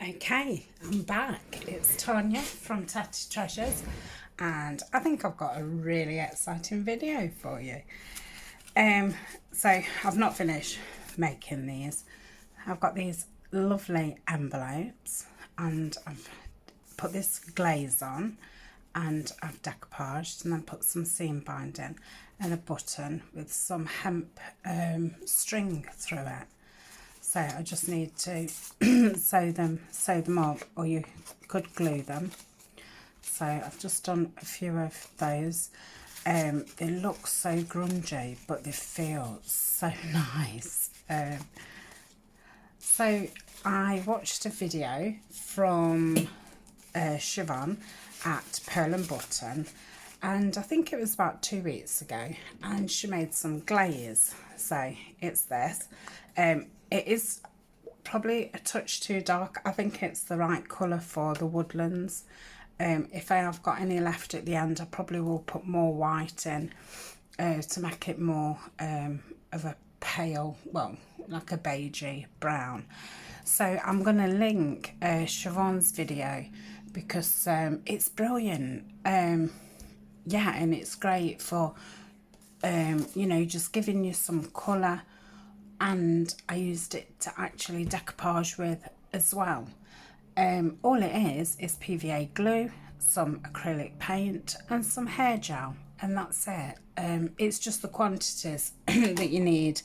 Okay, I'm back. It's Tania from Tatty Treasures, and I think I've got a really exciting video for you. So I've not finished making these. I've got these lovely envelopes, and I've put this glaze on, and I've decoupaged and then put some seam binding and a button with some hemp string through it. So I just need to sew them up, or you could glue them. So I've just done a few of those. They look so grungy, but they feel so nice. So I watched a video from Siobhan at Pearl and Button, and I think it was about 2 weeks ago, and she made some glaze. So it's this. It is probably a touch too dark. I think it's the right colour for the Woodlands. If I have got any left at the end, I probably will put more white in to make it more of a pale, well, like a beigey brown. So I'm going to link Siobhan's video because it's brilliant. Yeah, and it's great for, you know, just giving you some colour. And I used it to actually decoupage with as well. All it is PVA glue, some acrylic paint and some hair gel, and that's it. It's just the quantities that you need.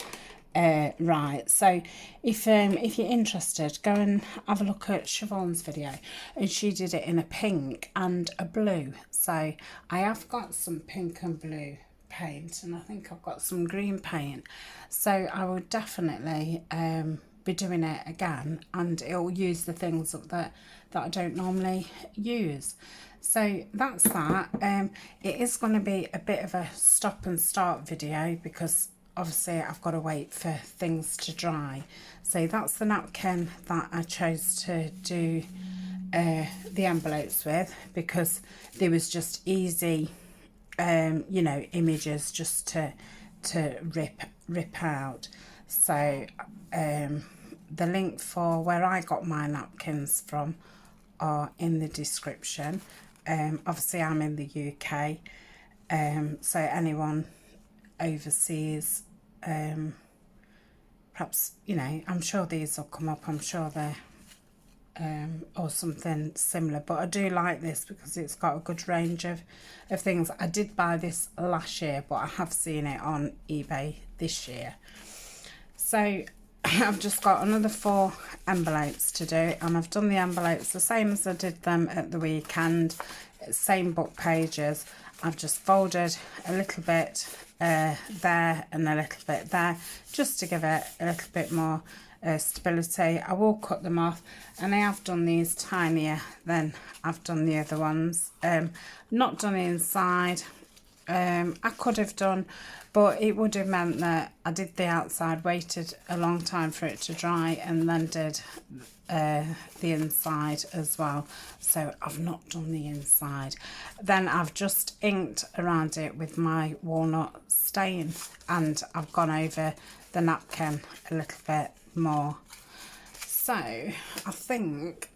Right, so if you're interested, go and have a look at Siobhan's video, and she did it in a pink and a blue. So I have got some pink and blue paint, and I think I've got some green paint, so I will definitely be doing it again, and it'll use the things that I don't normally use. So that's that. It is going to be a bit of a stop and start video because obviously I've got to wait for things to dry. So that's the napkin that I chose to do the envelopes with, because there was just easy you know, images just to rip out. So the link for where I got my napkins from are in the description. Obviously I'm in the UK, so anyone overseas, perhaps, you know, I'm sure these will come up. I'm sure they're or something similar, but I do like this because it's got a good range of things. I did buy this last year, but I have seen it on eBay this year. So I've just got another 4 envelopes to do, and I've done the envelopes the same as I did them at the weekend, same book pages. I've just folded a little bit there and a little bit there, just to give it a little bit more stability. I will cut them off, and I have done these tinier than I've done the other ones. Not done inside. I could have done, but it would have meant that I did the outside, waited a long time for it to dry, and then did the inside as well. So I've not done the inside. Then I've just inked around it with my walnut stain, and I've gone over the napkin a little bit more. So I think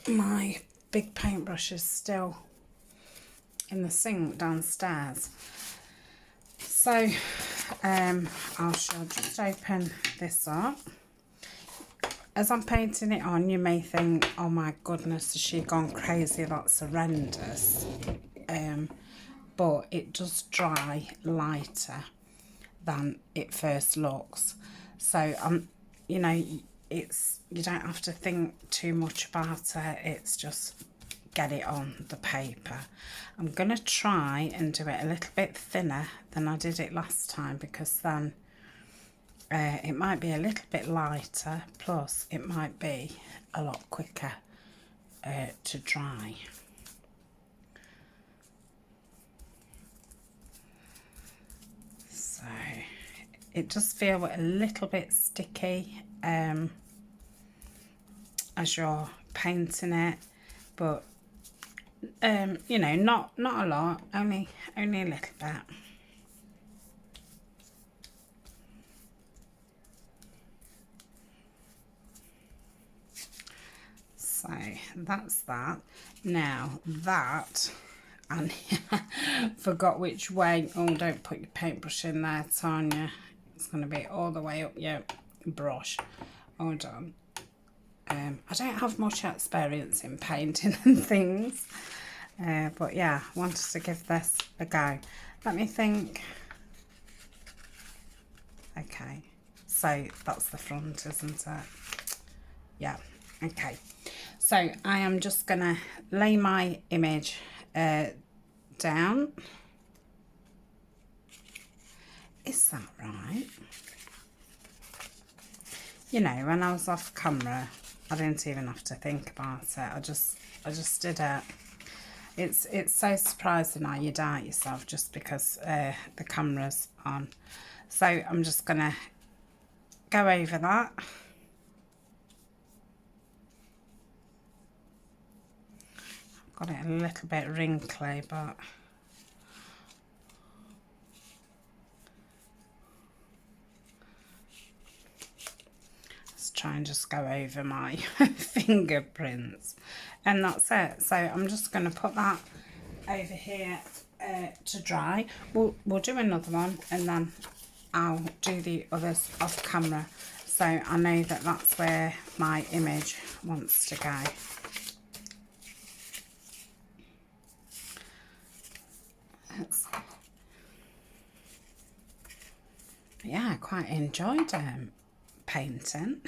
my big paintbrush is still in the sink downstairs. So I shall just open this up. As I'm painting it on, you may think, oh my goodness, has she gone crazy? That's horrendous. But it does dry lighter than it first looks. So you know, it's, you don't have to think too much about it. It's just get it on the paper. I'm going to try and do it a little bit thinner than I did it last time, because then it might be a little bit lighter, plus it might be a lot quicker to dry. So it does feel a little bit sticky as you're painting it, but you know, not a lot, only a little bit. So that's that. Now that, and forgot which way. Oh, don't put your paintbrush in there, Tania. It's going to be all the way up your brush. Hold on. I don't have much experience in painting and things. But yeah, I wanted to give this a go. Let me think. Okay, so that's the front, isn't it? Yeah, okay. So I am just gonna lay my image down. Is that right? You know, when I was off camera, I didn't even have to think about it. I just did it. It's so surprising how you doubt yourself just because the camera's on. So I'm just gonna go over that. I've got it a little bit wrinkly, but let's try and just go over my fingerprints, and that's it. So I'm just going to put that over here to dry. We'll do another one, and then I'll do the others off camera, so I know that that's where my image wants to go. Yeah, I quite enjoyed painting.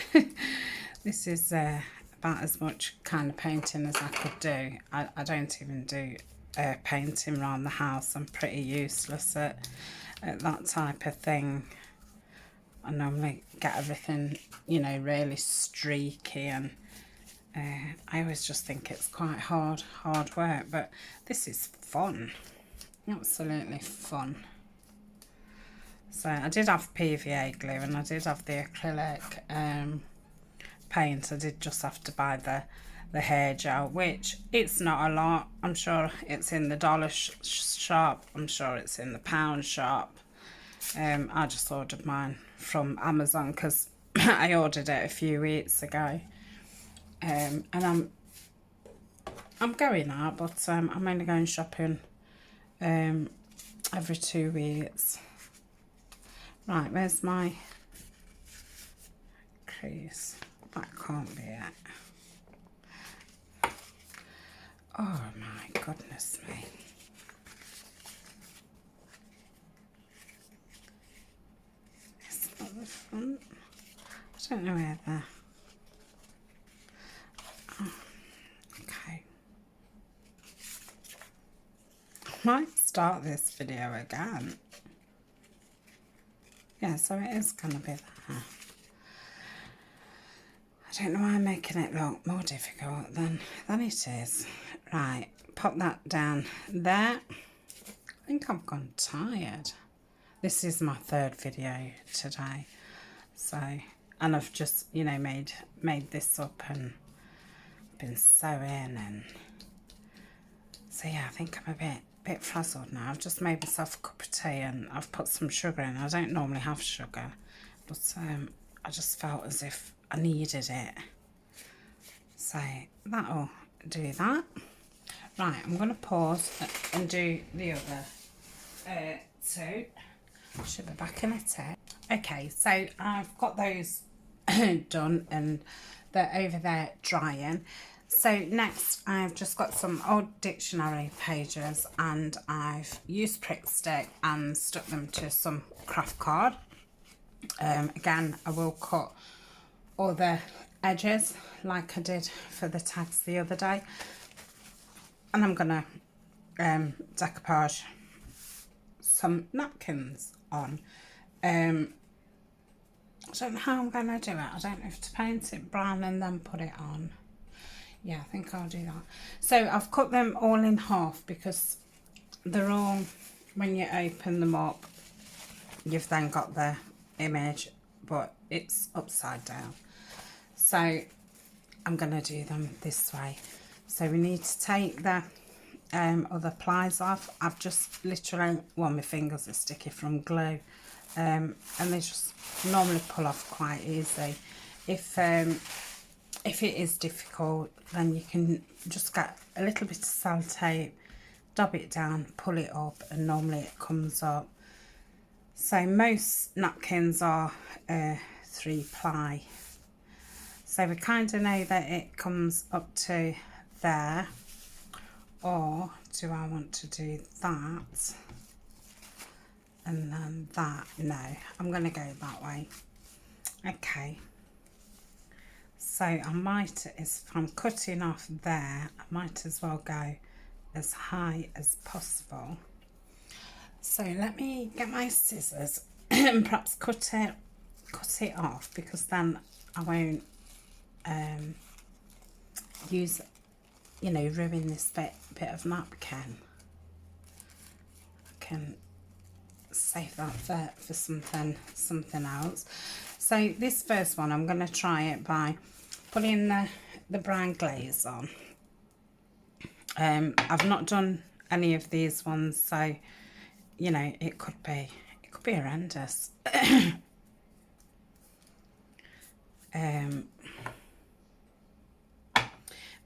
This is about as much kind of painting as I could do. I don't even do painting around the house. I'm pretty useless at that type of thing. I normally get everything, you know, really streaky, and I always just think it's quite hard work, but this is fun. Absolutely fun. So I did have PVA glue, and I did have the acrylic paint. I did just have to buy the hair gel, which it's not a lot. I'm sure it's in the dollar shop. I'm sure it's in the pound shop. I just ordered mine from Amazon because I ordered it a few weeks ago. And I'm going out, but I'm only going shopping every 2 weeks. Right, where's my crease? That can't be it. Oh my goodness me. It's not the front. I don't know where the... Oh, okay. I might start this video again. Yeah, so it is going to be that. I don't know why I'm making it look more difficult than it is. Right, pop that down there. I think I've gone tired. This is my third video today. So, and I've just, you know, made this up and been sewing, and so yeah, I think I'm a bit frazzled now. I've just made myself a cup of tea, and I've put some sugar in. I don't normally have sugar, but I just felt as if I needed it. So that'll do that. Right, I'm going to pause and do the other two. Should be back in a tick. Okay, so I've got those done, and they're over there drying. So next I've just got some old dictionary pages, and I've used prick stick and stuck them to some craft card. Again, I will cut all the edges like I did for the tags the other day, and I'm gonna decoupage some napkins on. I don't know how I'm gonna do it. I don't know if to paint it brown and then put it on. Yeah, I think I'll do that. So I've cut them all in half because they're all, when you open them up, you've then got the image, but it's upside down. So I'm going to do them this way. So we need to take the other plies off. I've just literally, well, my fingers are sticky from glue, and they just normally pull off quite easy. If if it is difficult, then you can just get a little bit of sellotape, dab it down, pull it up, and normally it comes up. So most napkins are 3-ply. So we kind of know that it comes up to there. Or do I want to do that and then that? No, I'm going to go that way. Okay. So I might, if I'm cutting off there, I might as well go as high as possible. So let me get my scissors and perhaps cut it off, because then I won't use, you know, ruin this bit of napkin. I can save that for something else. So this first one, I'm going to try it by putting the brown glaze on. I've not done any of these ones, so you know, it could be horrendous.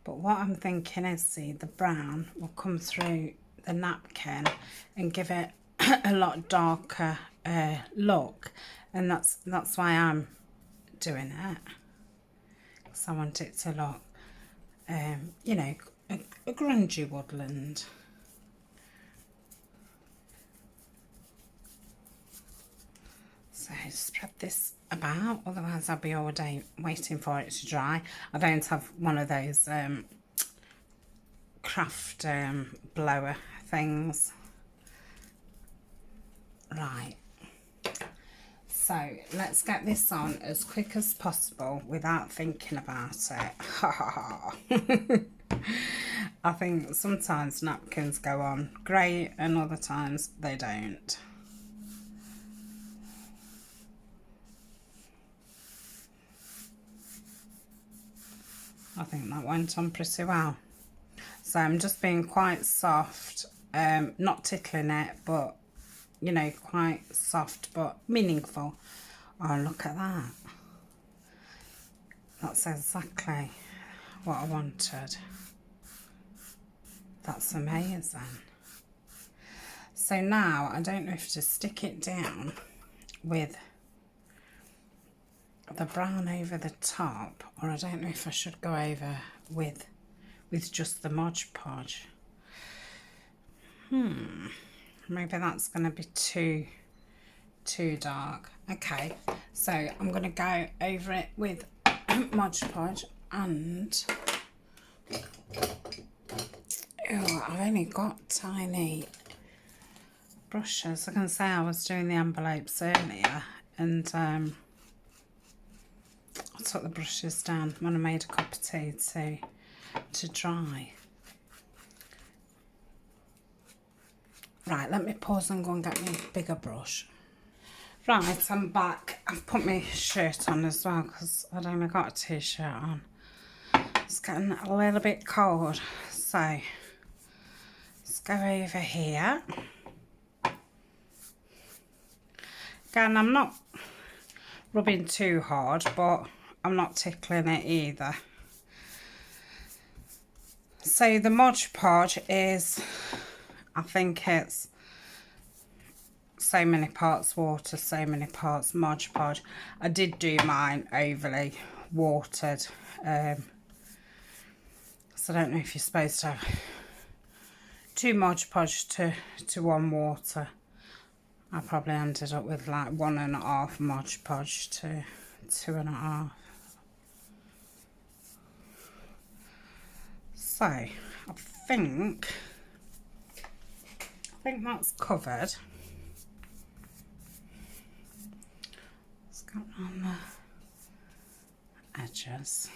But what I'm thinking is, see, the brown will come through the napkin and give it a lot darker look, and that's why I'm doing it, because I want it to look, you know, a grungy woodland. So spread this about, otherwise I'll be all day waiting for it to dry. I don't have one of those craft blower things. Right, so let's get this on as quick as possible without thinking about it. I think sometimes napkins go on great and other times they don't. I think that went on pretty well. So I'm just being quite soft, not tickling it, but you know, quite soft but meaningful. Oh, look at that. That's exactly what I wanted. That's amazing. So now I don't know if to stick it down with the brown over the top, or I don't know if I should go over with just the Mod Podge. Maybe that's going to be too dark. Okay, so I'm going to go over it with Mod Podge, and oh, I've only got tiny brushes. I can say I was doing the envelopes earlier, and I took the brushes down when I made a cup of tea to dry. Right, let me pause and go and get me a bigger brush. Right, I'm back. I've put my shirt on as well because I'd only got a t-shirt on. It's getting a little bit cold, so let's go over here. Again, I'm not rubbing too hard, but I'm not tickling it either. So the Mod Podge is, I think it's so many parts water, so many parts Mod Podge. I did do mine overly watered, so I don't know if you're supposed to have 2 Mod Podge to 1 water. I probably ended up with like 1.5 Mod Podge to 2.5. So I think that's covered. Let's go on the edges.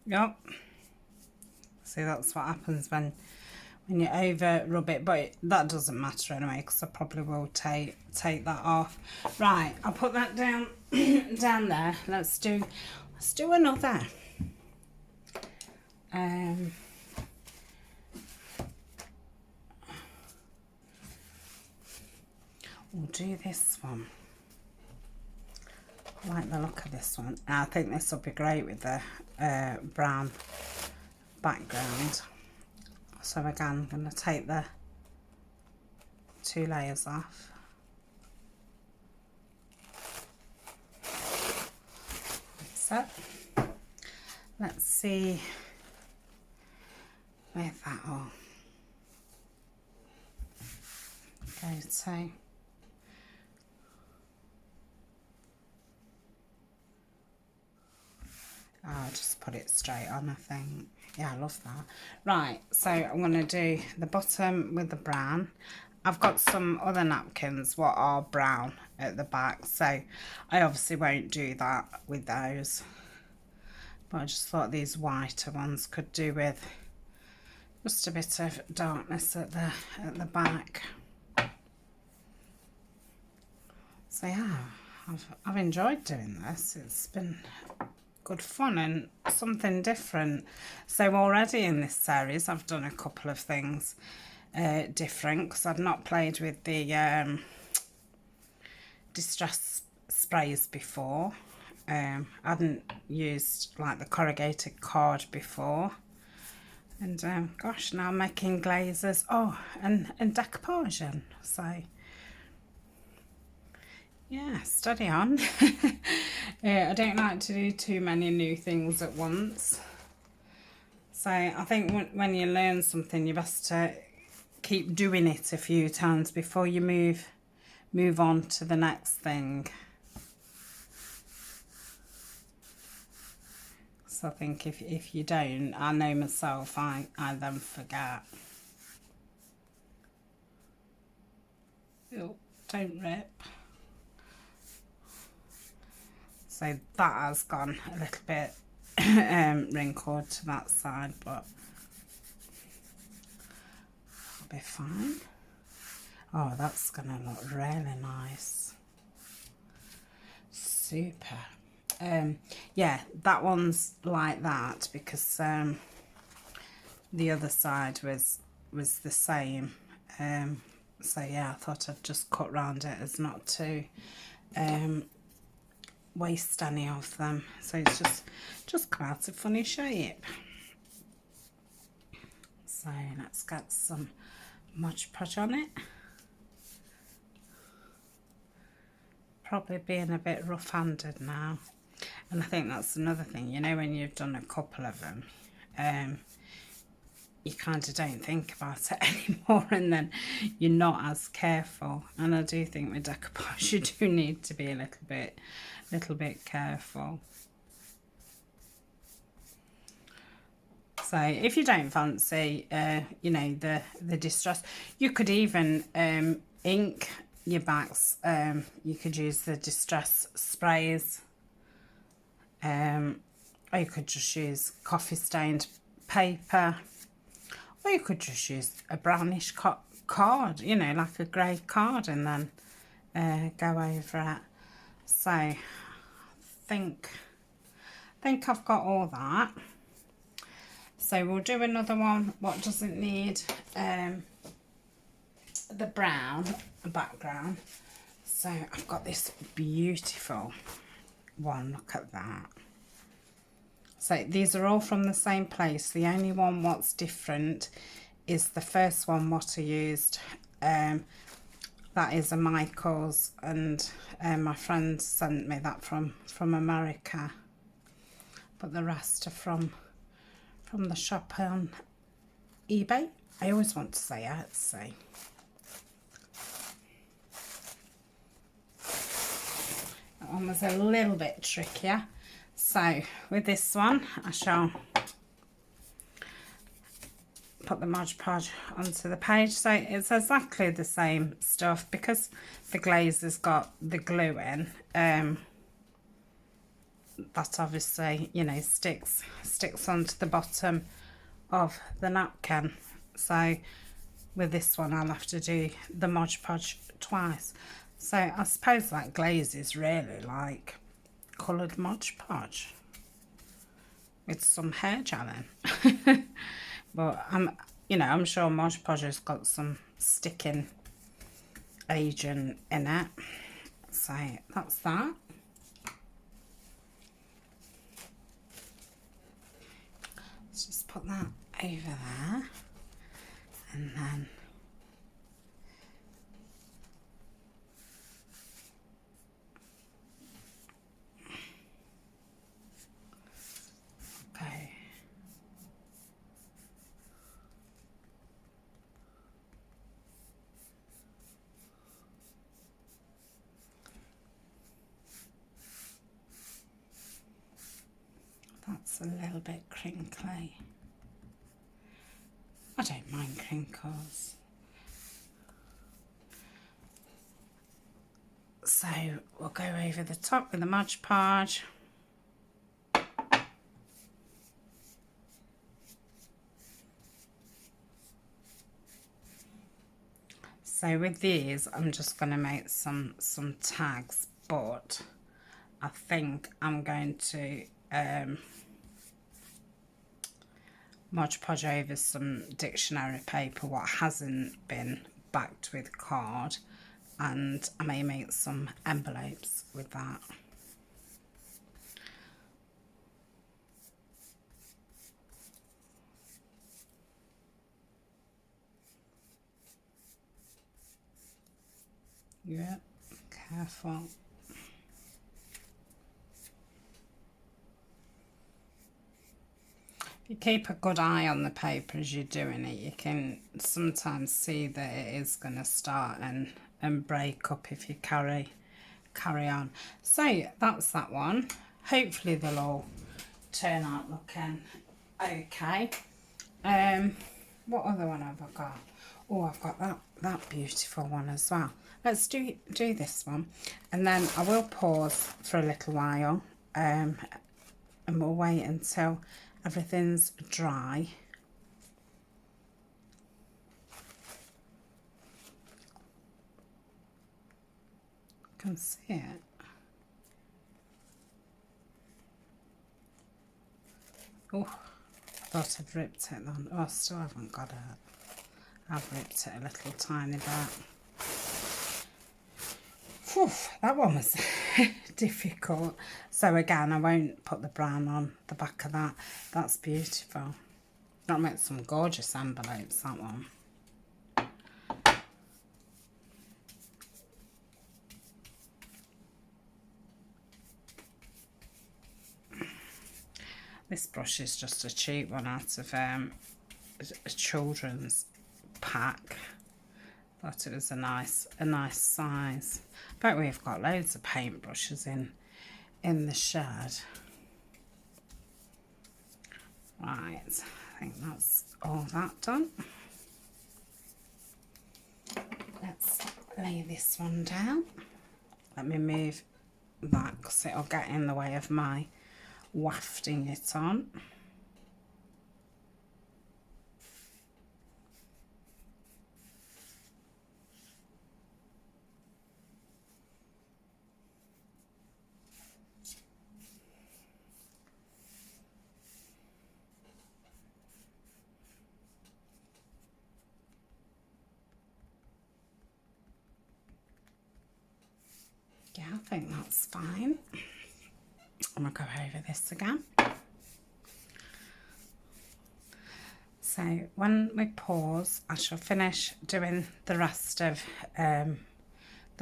Yep. See, that's what happens when you over rub it, but that doesn't matter anyway, because I probably will take that off. Right, I'll put that down down there. Let's do another. We'll do this one. I like the look of this one. And I think this will be great with the brown background. So again, I'm going to take the 2 layers off. So let's see where that all goes to. I'll just put it straight on, I think. Yeah, I love that. Right, so I'm going to do the bottom with the brown. I've got some other napkins what are brown at the back, so I obviously won't do that with those. But I just thought these whiter ones could do with just a bit of darkness at the back. So yeah, I've enjoyed doing this. It's been good fun and something different. So already in this series I've done a couple of things different, because I've not played with the distress sprays before. I hadn't used like the corrugated card before, and gosh, now I'm making glazes. Oh, and decoupaging. So yeah, steady on. I don't like to do too many new things at once. So I think when you learn something, you best to keep doing it a few times before you move on to the next thing. So I think if you don't, I know myself, I then forget. Oh, don't rip. So that has gone a little bit wrinkled to that side, but it'll be fine. Oh, that's gonna look really nice. Super. Yeah, that one's like that because the other side was the same. So yeah, I thought I'd just cut round it as not to waste any of them. So it's just come out a funny shape. So let's get some Mod Podge on it. Probably being a bit rough-handed now, and I think that's another thing, you know, when you've done a couple of them, you kind of don't think about it anymore, and then you're not as careful. And I do think with decoupage you do need to be a little bit careful. So if you don't fancy you know, the distress, you could even ink your backs. You could use the distress sprays, or you could just use coffee stained paper, or you could just use a brownish card, you know, like a grey card, and then go over it. So I think I've got all that. So we'll do another one what doesn't need the brown background. So I've got this beautiful one, look at that. So these are all from the same place. The only one what's different is the first one what I used. That is a Michael's, and my friend sent me that from America, but the rest are from the shop on eBay. I always want to say Etsy. That one was a little bit trickier. So with this one, I shall put the Mod Podge onto the page. So it's exactly the same stuff, because the glaze has got the glue in. That obviously, you know, sticks onto the bottom of the napkin. So with this one I'll have to do the Mod Podge twice. So I suppose that glaze is really like coloured Mod Podge with some hair gel in. But I'm sure Mod Podge has got some sticking agent in it. So that's that. put that over there, and then okay. That's a little bit crinkly. I don't mind crinkles. So we'll go over the top with the Mod Podge. So with these, I'm just going to make some tags, but I think I'm going to Mod Podge over some dictionary paper what hasn't been backed with card, and I may make some envelopes with that. Yeah, careful. You keep a good eye on the paper as you're doing it, you can sometimes see that it is going to start and break up if you carry on. So that's that one. Hopefully they'll all turn out looking okay. What other one have I got? Oh, I've got that beautiful one as well. Let's do this one, and then I will pause for a little while, and we'll wait until everything's dry. You can see it. Oh, I thought I'd ripped it then. Oh, I still haven't got it. I've ripped it a little tiny bit. Whew, that one was difficult. So again, I won't put the brown on the back of that. That's beautiful. That'll make some gorgeous envelopes, that one. This brush is just a cheap one out of a children's pack. Thought it was a nice size. But we've got loads of paintbrushes in the shed. Right, I think that's all that done. Let's lay this one down. Let me move that because it'll get in the way of my wafting it on. Yeah, I think that's fine. I'm going to go over this again. So when we pause, I shall finish doing the rest of the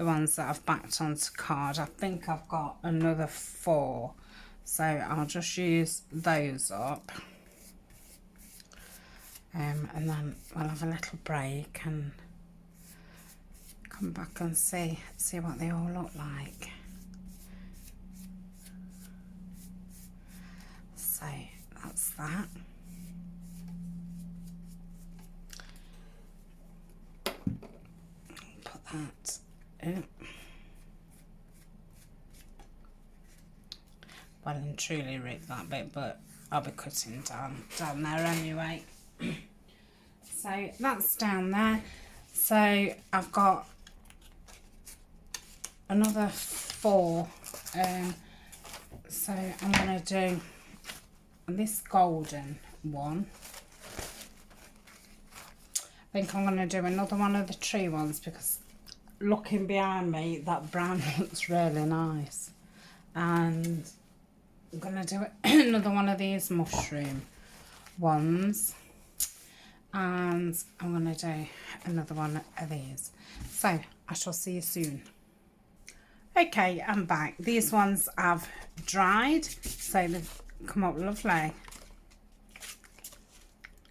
ones that I've backed onto card. I think I've got another 4, so I'll just use those up. And then we'll have a little break and come back and see what they all look like. So that's that. Put that in. Well and truly rip that bit, but I'll be cutting down there anyway. So that's down there. So I've got another 4. So I'm going to do this golden one. I think I'm going to do another one of the tree ones because looking behind me, that brown looks really nice. And I'm going to do another one of these mushroom ones, and I'm going to do another one of these. So I shall see you soon. Okay, I'm back. These ones have dried, so they've come up lovely,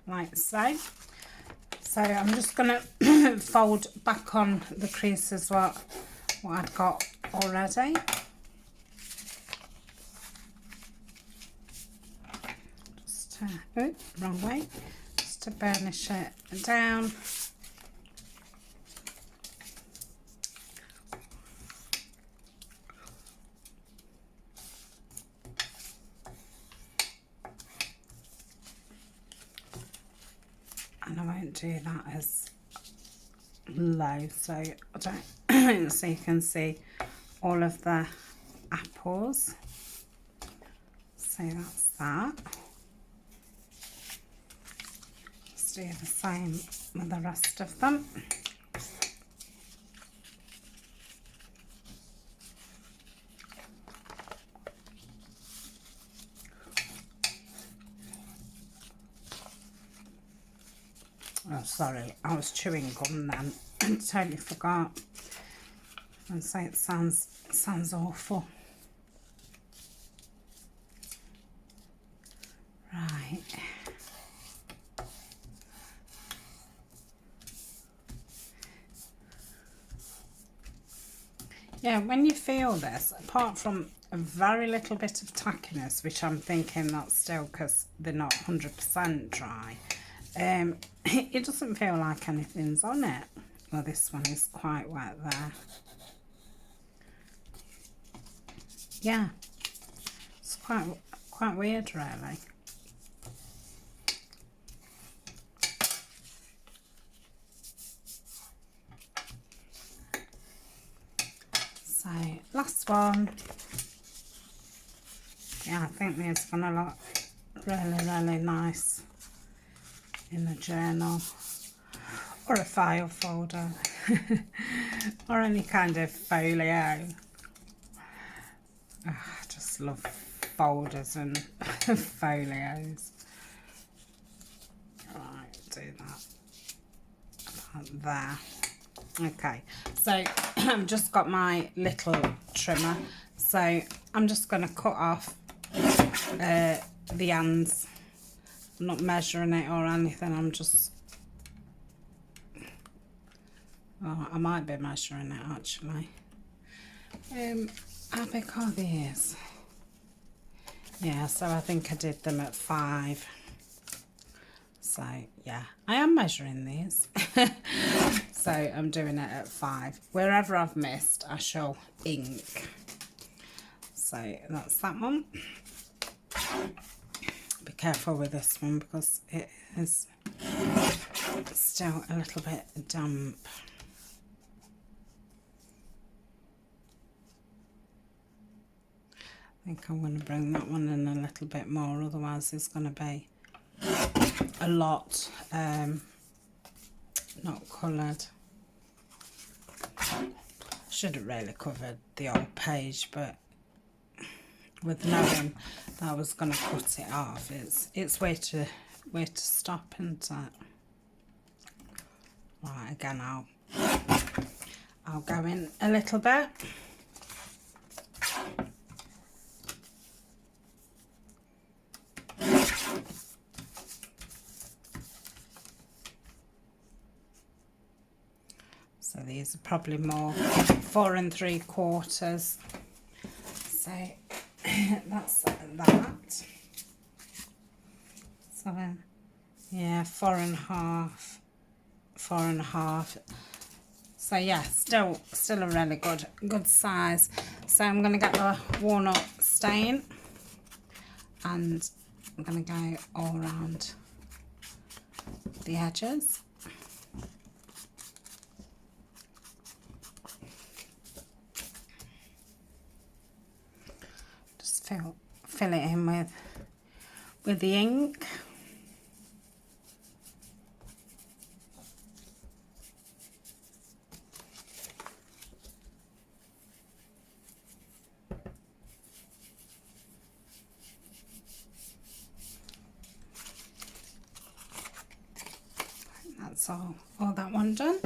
like so. So I'm just going to fold back on the creases what I've got already. Just oh, wrong way. Just to burnish it down. And I won't do that as low, so I don't so you can see all of the apples. So that's that. Let's do the same with the rest of them. Oh, sorry, I was chewing gum then. I totally forgot. And so it sounds awful. Right. Yeah, when you feel this, apart from a very little bit of tackiness, which I'm thinking that's still because they're not 100% dry, it doesn't feel like anything's on it. Well, this one is quite wet there. Yeah, it's quite weird, really. So, last one. Yeah, I think these are going to look really, really nice in a journal or a file folder or any kind of folio. Oh, I just love folders and folios. Right, do that about there. Okay, so I've just got my little trimmer, so I'm just going to cut off the ends. I'm not measuring it or anything, I'm just, oh, I might be measuring it actually. How big are these? Yeah, so I think I did them at 5. So yeah, I am measuring these. So I'm doing it at 5. Wherever I've missed, I shall ink. So that's that one. Be careful with this one because it is still a little bit damp. I think I'm going to bring that one in a little bit more, otherwise there's going to be a lot not coloured. Should have really covered the old page, but with knowing that I was going to cut it off, it's way to stop, isn't it? Right, again I'll go in a little bit. So these are probably more 4 3/4. So that's that. So yeah, 4 1/2, 4 1/2. So yeah, still a really good size. So I'm going to get the walnut stain and I'm going to go all around the edges. Just fill it in with the ink. that's all that one done.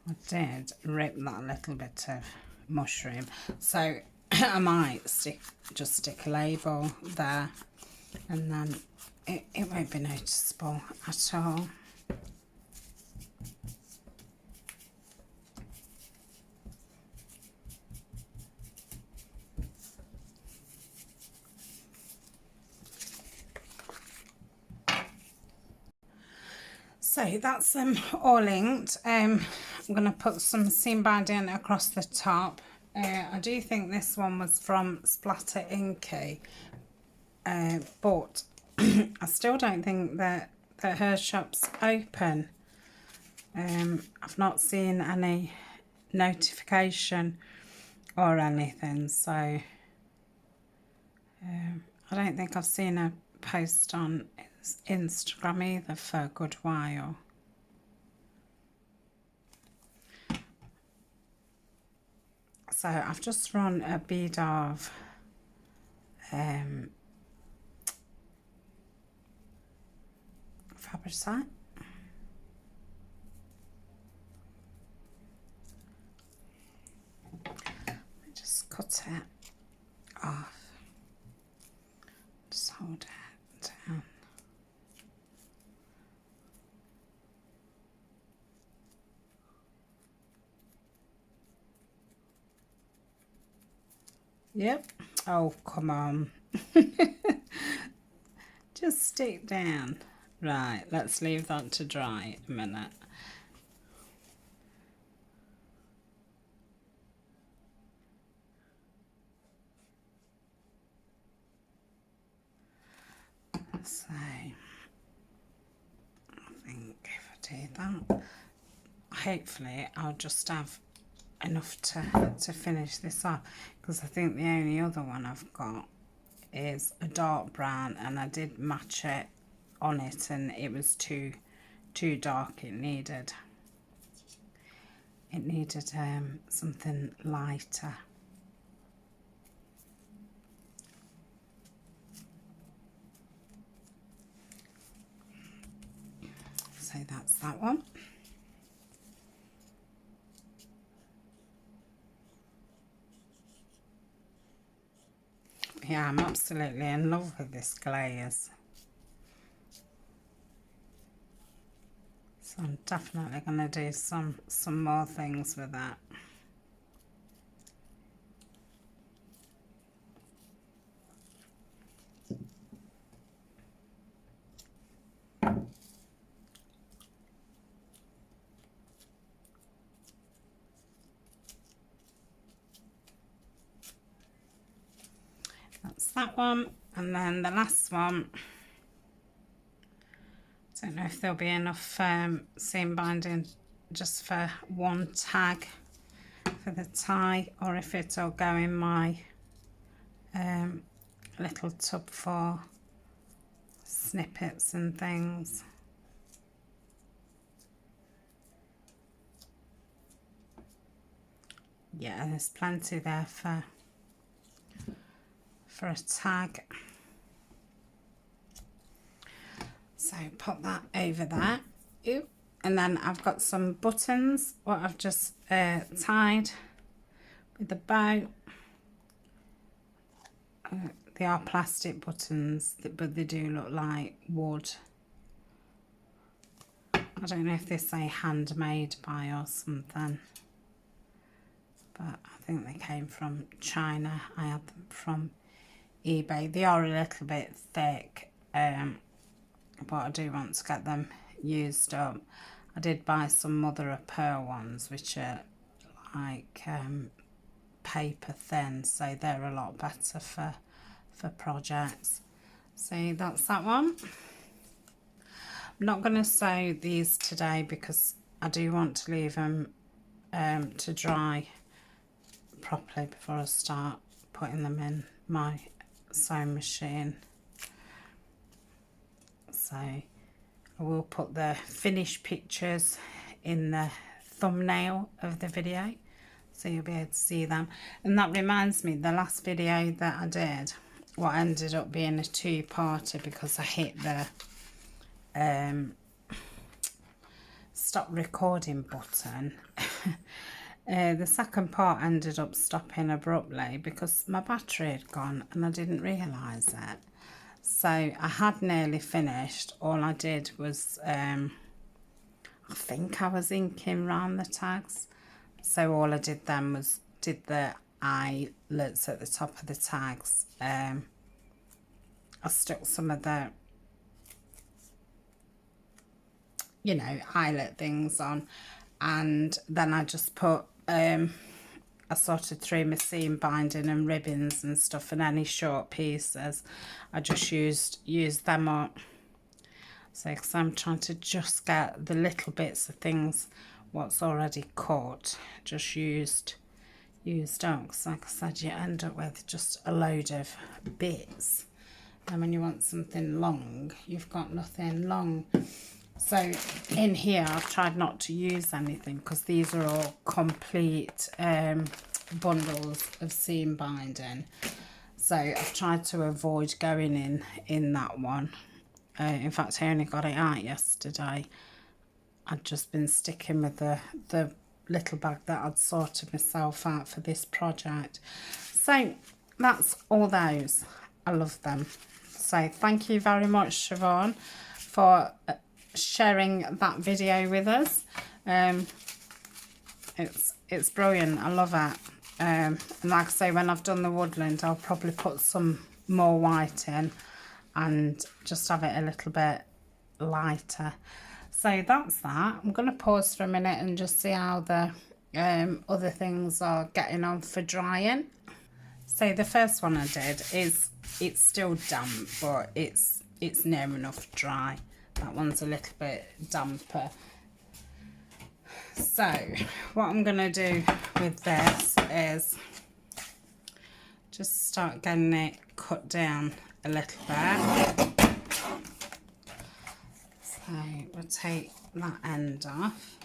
I did rip that little bit of mushroom, so I might just stick a label there, and then it won't be noticeable at all. So that's all inked. I'm going to put some seam binding across the top. I do think this one was from Splatter Inky, but I still don't think that her shop's open. I've not seen any notification or anything, so I don't think I've seen a post on Instagram either for a good while. So I've just run a bead of Fabricite. Just cut it off. Just hold it down. Yep. Oh, come on. Just stick down. Right, let's leave that to dry a minute. So, I think if I do that, hopefully I'll just have enough to finish this off, because I think the only other one I've got is a dark brown, and I did match it on it and it was too dark. It needed something lighter. So that's that one. Yeah, I'm absolutely in love with this glaze. So I'm definitely going to do some more things with that. That's that one, and then the last one, I don't know if there'll be enough seam binding just for one tag for the tie, or if it'll go in my little tub for snippets and things. Yeah, there's plenty there for a tag. So pop that over there. Ooh. And then I've got some buttons what I've just tied with a bow. They are plastic buttons, but they do look like wood. I don't know if they say handmade by or something, but I think they came from China. I had them from eBay. They are a little bit thick, but I do want to get them used up. I did buy some mother of pearl ones, which are like paper thin, so they're a lot better for projects. So that's that one. I'm not going to sew these today because I do want to leave them to dry properly before I start putting them in my sewing machine. So I will put the finished pictures in the thumbnail of the video, so you'll be able to see them. And that reminds me, the last video that I did, what ended up being a two-parter because I hit the stop recording button. The second part ended up stopping abruptly because my battery had gone and I didn't realise it. So I had nearly finished. All I did was I think I was inking around the tags. So all I did then was did the eyelets at the top of the tags. I stuck some of the, you know, eyelet things on, and then I just put I sorted through my seam binding and ribbons and stuff, and any short pieces I just used them up. So because I'm trying to just get the little bits of things what's already cut just used up, because like I said, you end up with just a load of bits, and when you want something long you've got nothing long. So in here I've tried not to use anything because these are all complete bundles of seam binding. So I've tried to avoid going in that one. In fact, I only got it out yesterday. I'd just been sticking with the little bag that I'd sorted myself out for this project. So that's all those. I love them. So thank you very much, Siobhan, for sharing that video with us. It's brilliant. I love it. And like I say, when I've done the woodland, I'll probably put some more white in and just have it a little bit lighter. So that's that. I'm going to pause for a minute and just see how the other things are getting on for drying. So the first one I did is, it's still damp, but it's near enough dry. That one's a little bit damper. So what I'm going to do with this is just start getting it cut down a little bit. So we'll take that end off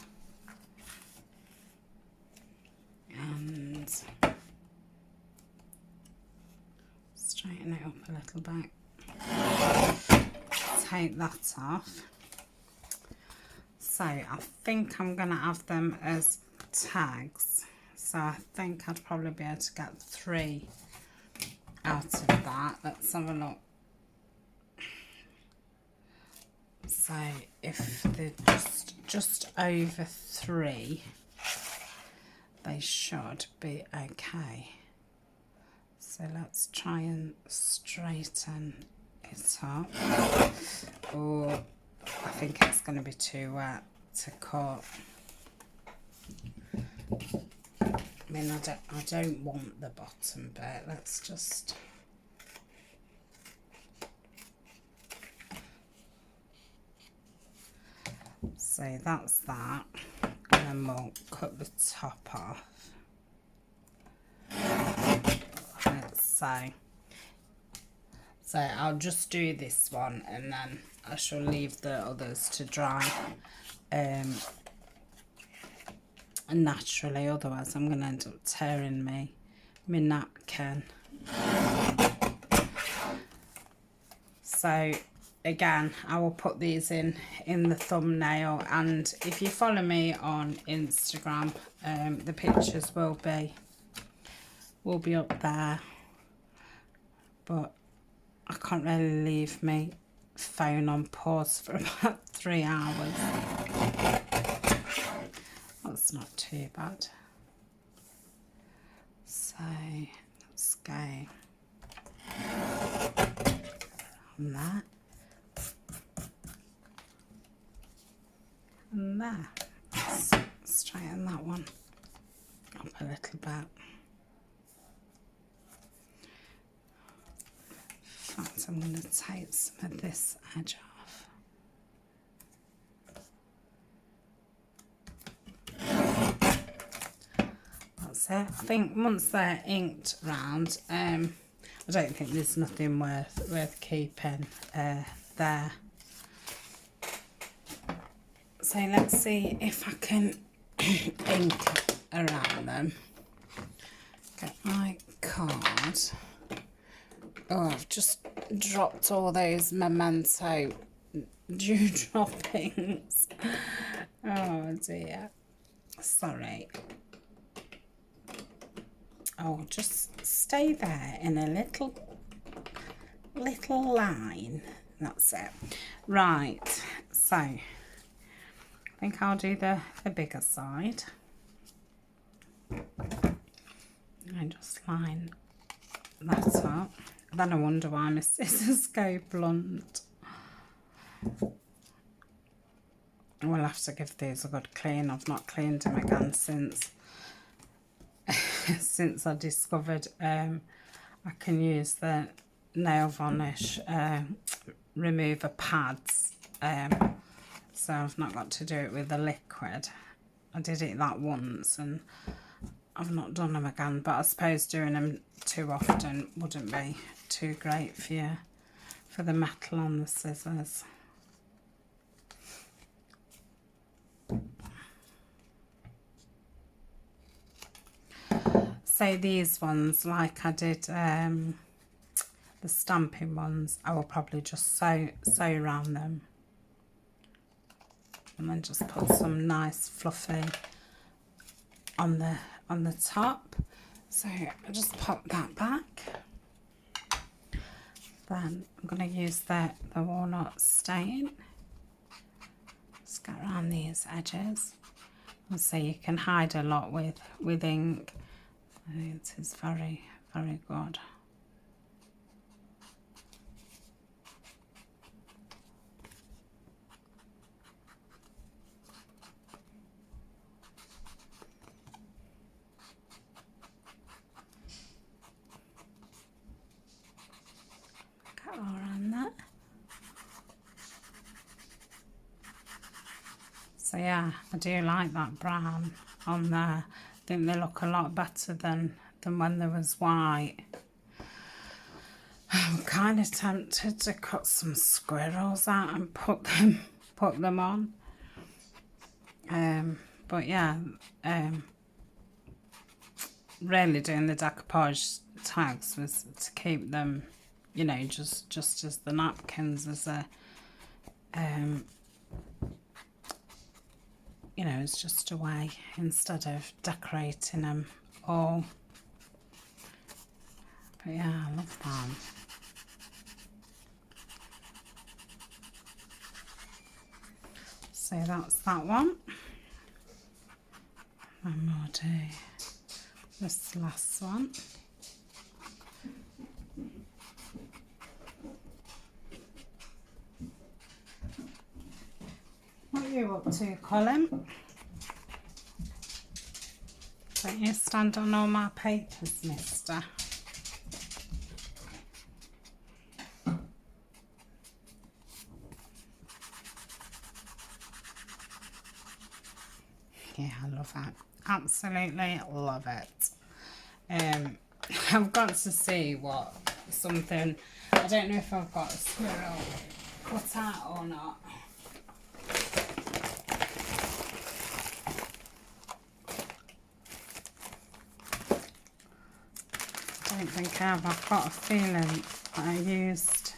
and straighten it up a little bit. Take that off. So I think I'm going to have them as tags. So I think I'd probably be able to get 3 out of that. Let's have a look. So if they're just over 3, they should be okay. So let's try and straighten it up. Or I think it's going to be too wet to cut. I mean, I don't want the bottom bit. Let's just... So that's that, and then we'll cut the top off. Let's say. So I'll just do this one and then I shall leave the others to dry naturally, otherwise I'm going to end up tearing my napkin. So again, I will put these in the thumbnail, and if you follow me on Instagram, the pictures will be up there. But I can't really leave my phone on pause for about 3 hours. That's not too bad. So let's go on that. And there. Let's straighten that one up a little bit. In fact, I'm going to take some of this edge off. that's it. I think once they're inked round, I don't think there's nothing worth keeping there. So let's see if I can ink around them. Get my card. Oh, I've just dropped all those memento dewdroppings. Oh dear. Sorry. Oh, just stay there in a little line. That's it. Right. So, I think I'll do the bigger side. And just line that up. Then I wonder why my scissors go blunt. We'll have to give these a good clean. I've not cleaned them again since since I discovered I can use the nail varnish remover pads. So I've not got to do it with the liquid. I did it that once and I've not done them again, but I suppose doing them too often wouldn't be too great for the metal on the scissors. So these ones, like I did the stamping ones, I will probably just sew around them and then just put some nice fluffy on the top. So I just pop that back. Then I'm going to use the walnut stain. Just get around these edges. And so you can hide a lot with ink. It is very, very good. Get all around that. So yeah, I do like that brown on there. I think they look a lot better than when there was white. I'm kind of tempted to cut some squirrels out and put them on. But yeah, really doing the decoupage tags was to keep them, you know, just as the napkins, as a you know, it's just a way instead of decorating them all. But yeah, I love that. So that's that one. And we'll do this last one. What are you up to, Colin? Don't you stand on all my papers, mister? Yeah, I love it. Absolutely love it. I've got to see what something, I don't know if I've got a squirrel cut out or not. I don't think I have. I've got a feeling that I used,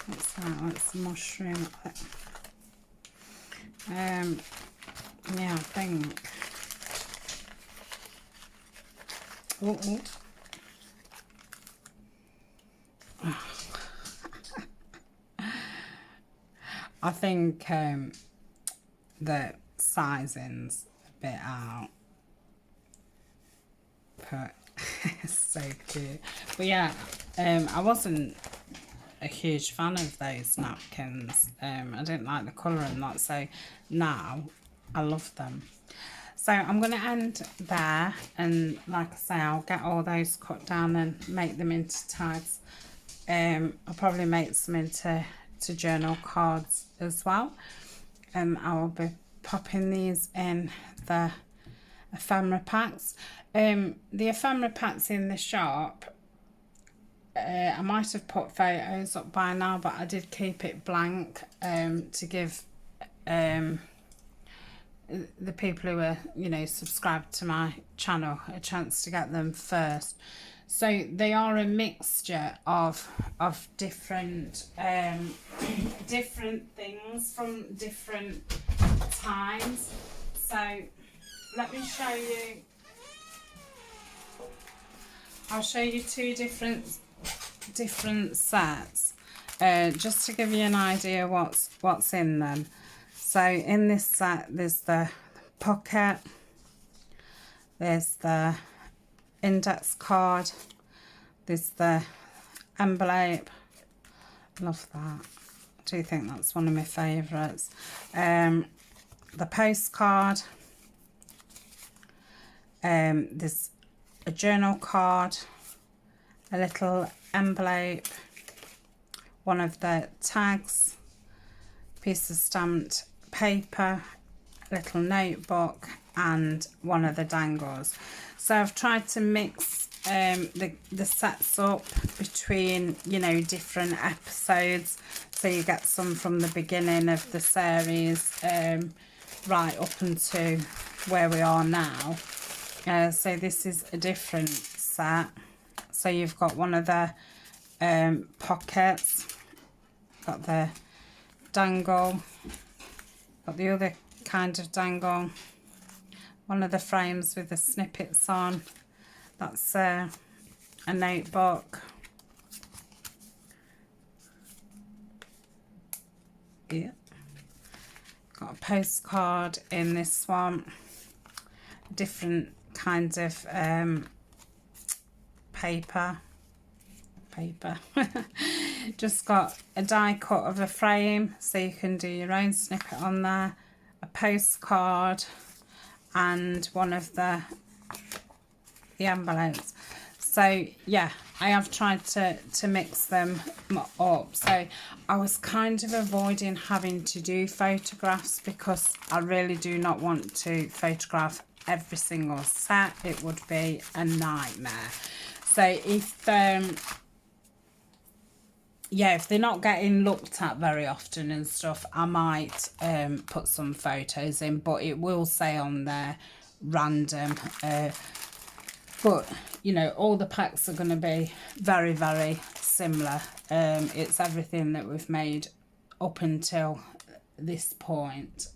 what's that, that's mushroom. Yeah, I think. Uh-oh. I think the sizing's a bit out, but it's so cute. But yeah, I wasn't a huge fan of those napkins. I didn't like the colour and that, so now I love them. So I'm going to end there, and like I say, I'll get all those cut down and make them into tags. I'll probably make some into journal cards as well. I will be popping these in the ephemera packs. The ephemera packs in the shop, I might have put photos up by now, but I did keep it blank to give the people who are, you know, subscribed to my channel a chance to get them first. So they are a mixture of different different things from different times. So let me show you. I'll show you two different sets, just to give you an idea what's in them. So in this set, there's the pocket, there's the index card, there's the envelope. Love that. I do think that's one of my favourites. The postcard, there's a journal card, a little envelope, one of the tags, piece of stamped paper, a little notebook, and one of the dangles. So I've tried to mix the sets up between, you know, different episodes, so you get some from the beginning of the series right up until where we are now. So this is a different set. So you've got one of the pockets, got the dangle, got the other kind of dangle, one of the frames with the snippets on. That's a notebook. Yeah. Got a postcard in this one. Different kinds of paper. Just got a die cut of a frame, so you can do your own snippet on there. A postcard and one of the envelopes. So yeah, I have tried to mix them up. So I was kind of avoiding having to do photographs because I really do not want to photograph every single set. It would be a nightmare. So if yeah, if they're not getting looked at very often and stuff, I might put some photos in, but it will say on there random. But you know, all the packs are going to be very, very similar. It's everything that we've made up until this point.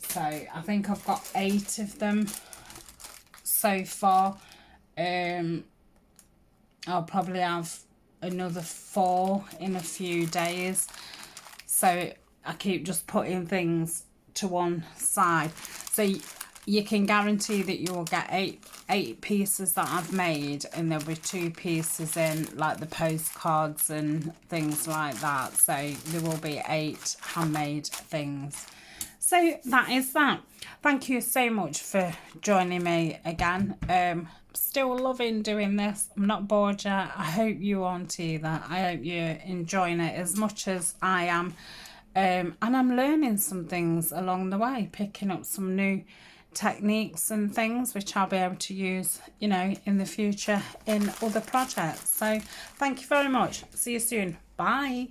So I think I've got 8 of them so far. I'll probably have another 4 in a few days. So I keep just putting things to one side. So you can guarantee that you will get 8 pieces that I've made, and there'll be 2 pieces in like the postcards and things like that. So there will be 8 handmade things. So that is that. Thank you so much for joining me again. Still loving doing this. I'm not bored yet. I hope you aren't either. I hope you're enjoying it as much as I am. And I'm learning some things along the way, picking up some new techniques and things which I'll be able to use, you know, in the future in other projects. So thank you very much. See you soon. Bye.